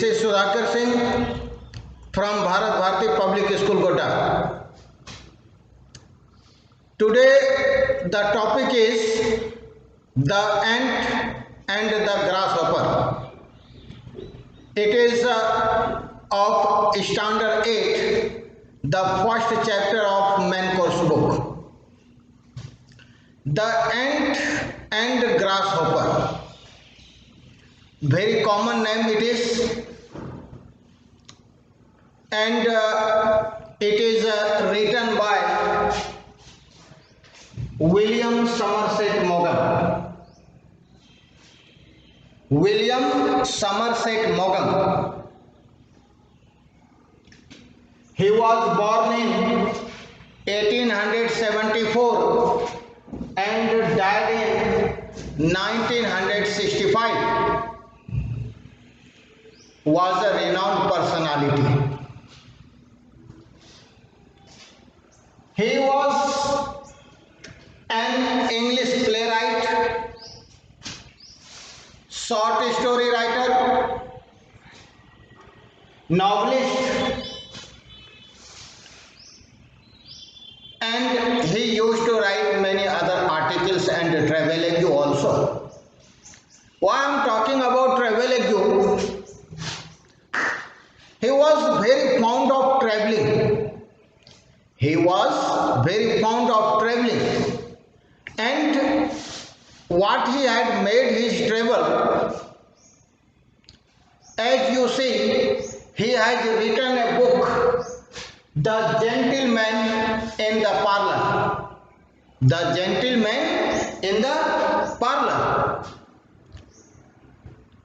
This is Sudhakar Singh from Bharat Bharati Public School, Godda. Today the topic is the ant and the grasshopper. It is of Standard 8, the first chapter of main course book. The ant and grasshopper. Very common name it is, and it is written by William Somerset Maugham. William Somerset Maugham. He was born in 1874 and died in 1965. Was a renowned personality. He was an English playwright, short story writer, novelist, and he used to write many other articles and travelogue also. Why I am talking about travelogue? He was very fond of traveling. He was very fond of traveling. And what he had made his travel, as you see, he has written a book, The Gentleman in the Parlor. The Gentleman in the Parlor.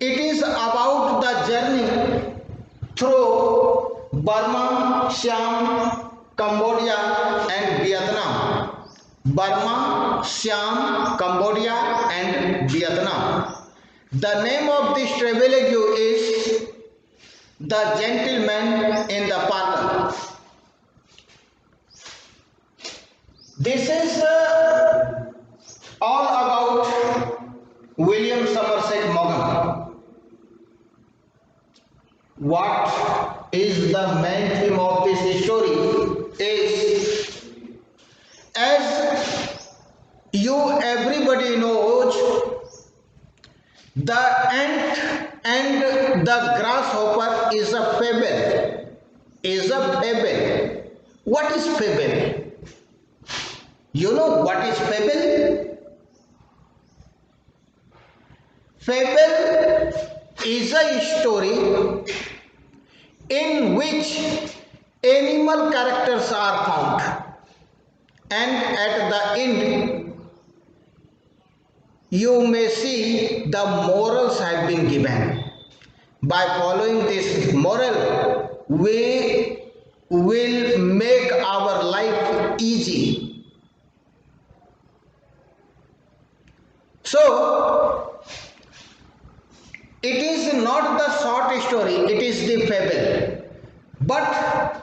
It is about the journey through Burma, Siam, Cambodia and Vietnam. Burma, Siam, Cambodia and Vietnam. The name of this travelogue is The Gentleman in the Parlor. This is all about William Somerset Maugham. What is the main theme of this story is, as everybody knows, the ant and the grasshopper is a fable. What is fable? You know what is fable? Fable is a story in which animal characters are found, and at the end you may see the morals have been given. By following this moral, we will make our life easy. So it is not the short story, it is the fable. But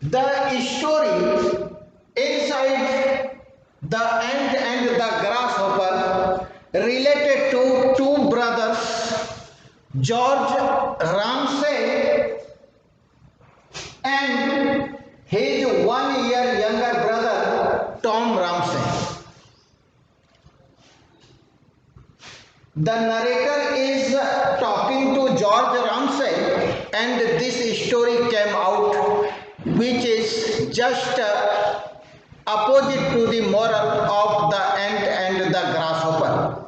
the story inside the ant and the grasshopper related to two brothers, George Ramsay and his 1 year younger brother, Tom Ramsay. The narrator is talking to George Ramsay, and this story came out, which is just opposite to the moral of the ant and the grasshopper.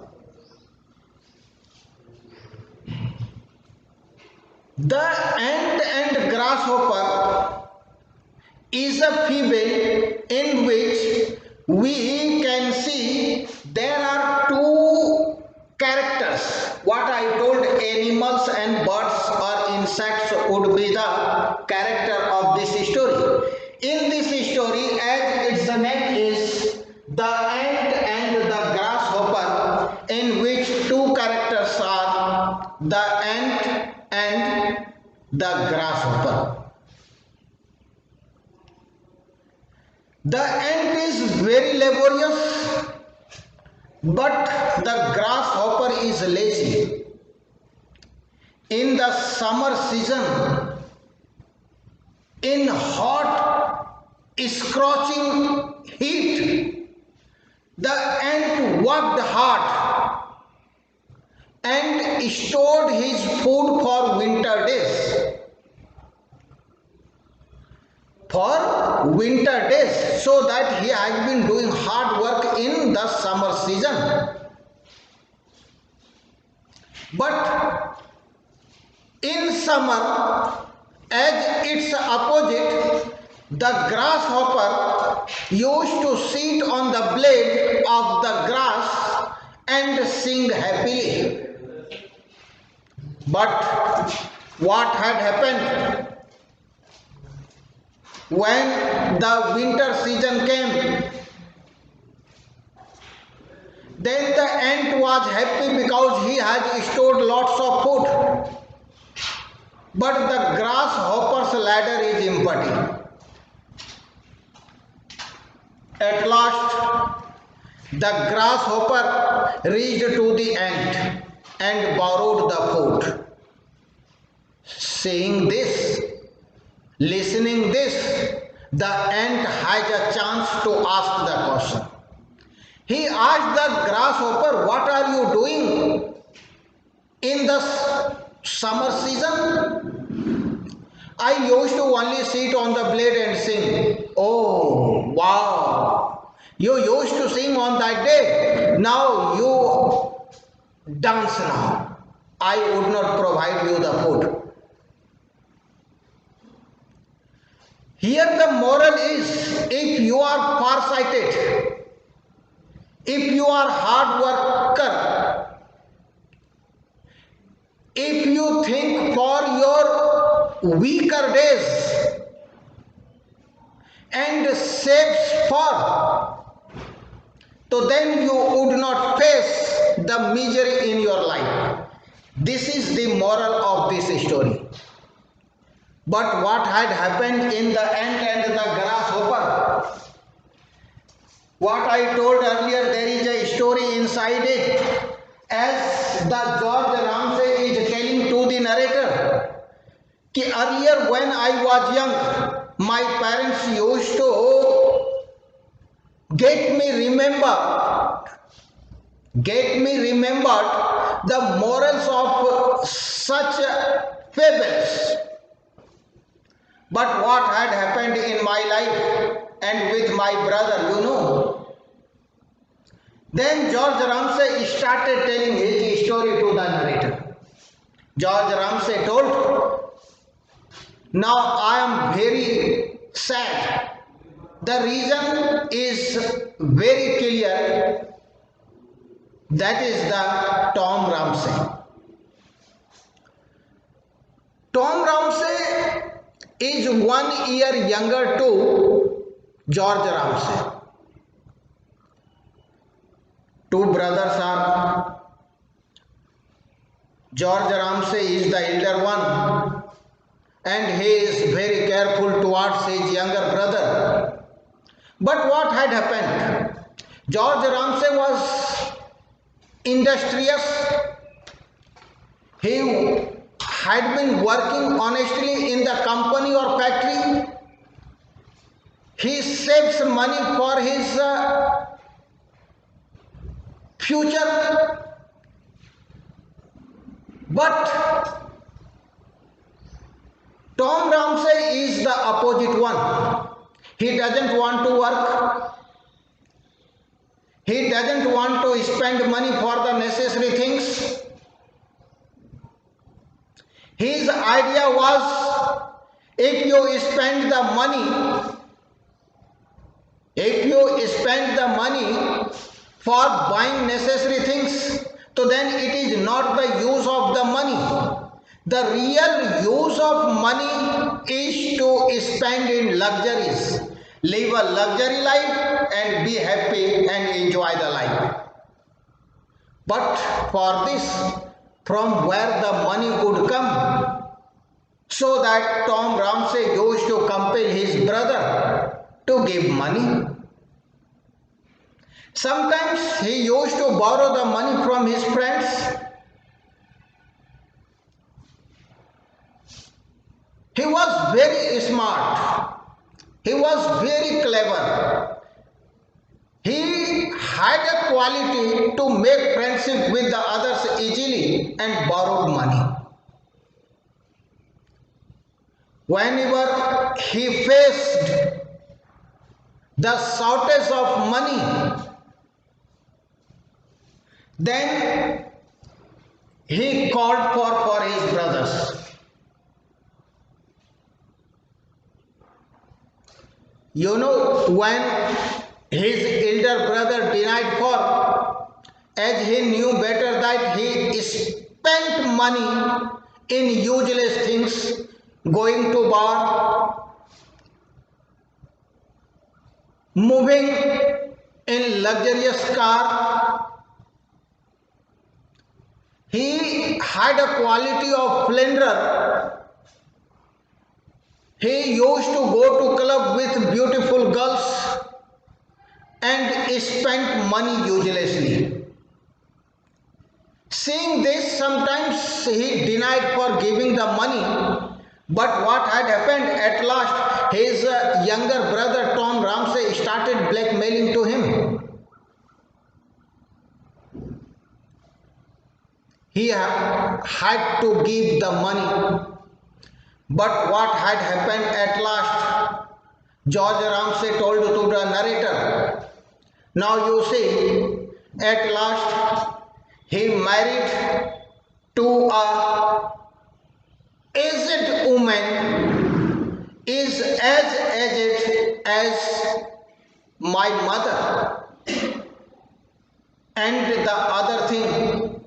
The ant and grasshopper is a fable in which we can see there are two characters. What I told, animals and birds or insects would be the character of this story. In this story, as its name is the ant and the grasshopper, in which two characters are the ant and the grasshopper. The ant is very laborious, but the grasshopper is lazy. in the summer season, in hot, scorching heat, the ant worked hard and stored his food for winter days. For winter days, so that he has been doing hard work in the summer season. But in summer, as its opposite, the grasshopper used to sit on the blade of the grass and sing happily. But what had happened? When the winter season came, then the ant was happy because he had stored lots of food. But the grasshopper's ladder is empty. At last, the grasshopper reached to the ant and borrowed the food. Saying this, listening this, the ant had a chance to ask the question. He asked the grasshopper, "What are you doing in the summer season?" "I used to only sit on the blade and sing." "Oh, wow. You used to sing on that day. Now you dance now. I would not provide you the food." Here the moral is, if you are farsighted, if you are hard worker, if you think for your weaker days and saves for, so then you would not face the misery in your life. This is the moral of this story. But what had happened in the ant and the grasshopper? What I told earlier, there is a story inside it. As the George Ramsay is telling to the narrator, कि earlier when I was young, my parents used to get me remembered the morals of such fables. But what had happened in my life and with my brother, you know. Then George Ramsay started telling his story to the narrator. George Ramsay told, "Now I am very sad. The reason is very clear. That is the Tom Ramsay. Tom Ramsay is 1 year younger to George Ramsay. Two brothers are. George Ramsay is the elder one and he is very careful towards his younger brother. But what had happened? George Ramsay was industrious. He had been working honestly in the company or factory. He saves money for his future. But Tom Ramsay is the opposite one. He doesn't want to work. He doesn't want to spend money for the necessary things. His idea was, if you spend the money for buying necessary things, so then it is not the use of the money. The real use of money is to spend in luxuries, live a luxury life and be happy and enjoy the life. But for this, from where the money could come, so that Tom Ramsay used to compel his brother to give money. Sometimes he used to borrow the money from his friends. He was very smart. He was very clever. He had a quality to make friendship with the others easily and borrowed money. Whenever he faced the shortage of money, then he called for his brothers. You know, when his elder brother denied for, as he knew better that he spent money in useless things, going to bar, moving in luxurious car. He had a quality of philanderer. He used to go to club with beautiful girls and spent money uselessly. Seeing this, sometimes he denied for giving the money. But what had happened at last, his younger brother Tom Ramsay started blackmailing to him. He had to give the money. But what had happened at last, George Ramsay told to the narrator. Now you see, at last he married to a aged woman, is as aged as my mother. And the other thing,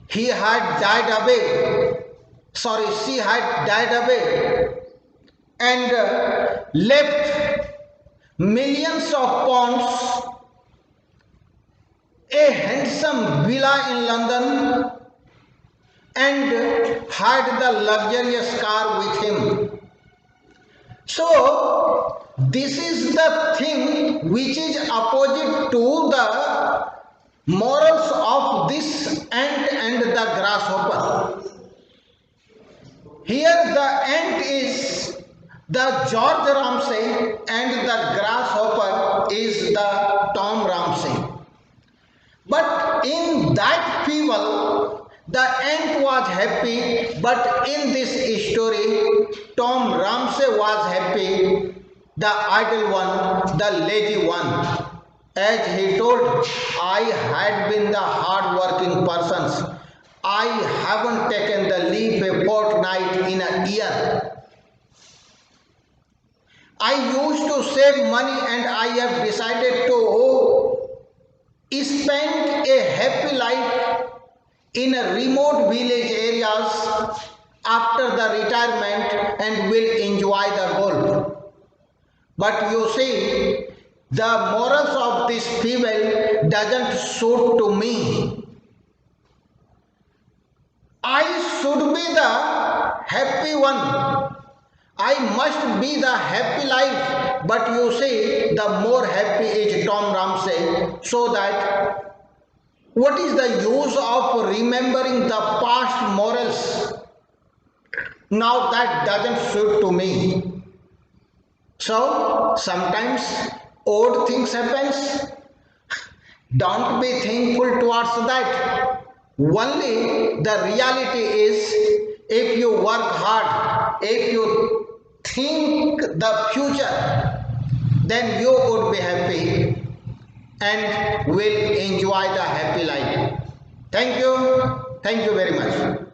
he had died away. She had died away and left millions of pounds, a handsome villa in London, and had the luxurious car with him. So, this is the thing which is opposite to the morals of this ant and the grasshopper. Here the ant is the George Ramsay and the grasshopper is the Tom Ramsay. But in that fable, the ant was happy, but in this story, Tom Ramsay was happy, the idle one, the lazy one. As he told, I had been the hard-working person. I haven't taken the leave a fortnight in a year. I used to save money and I have decided to spend a happy life in a remote village areas after the retirement and will enjoy the golf. But you see, the morals of this fable doesn't suit to me. I should be the happy one. I must be the happy life. But you see, the more happy is Tom Ramsay. So that what is the use of remembering the past morals? Now that doesn't suit to me. So sometimes odd things happens. Don't be thankful towards that. Only the reality is, if you work hard, if you think the future, then you would be happy and will enjoy the happy life. Thank you very much.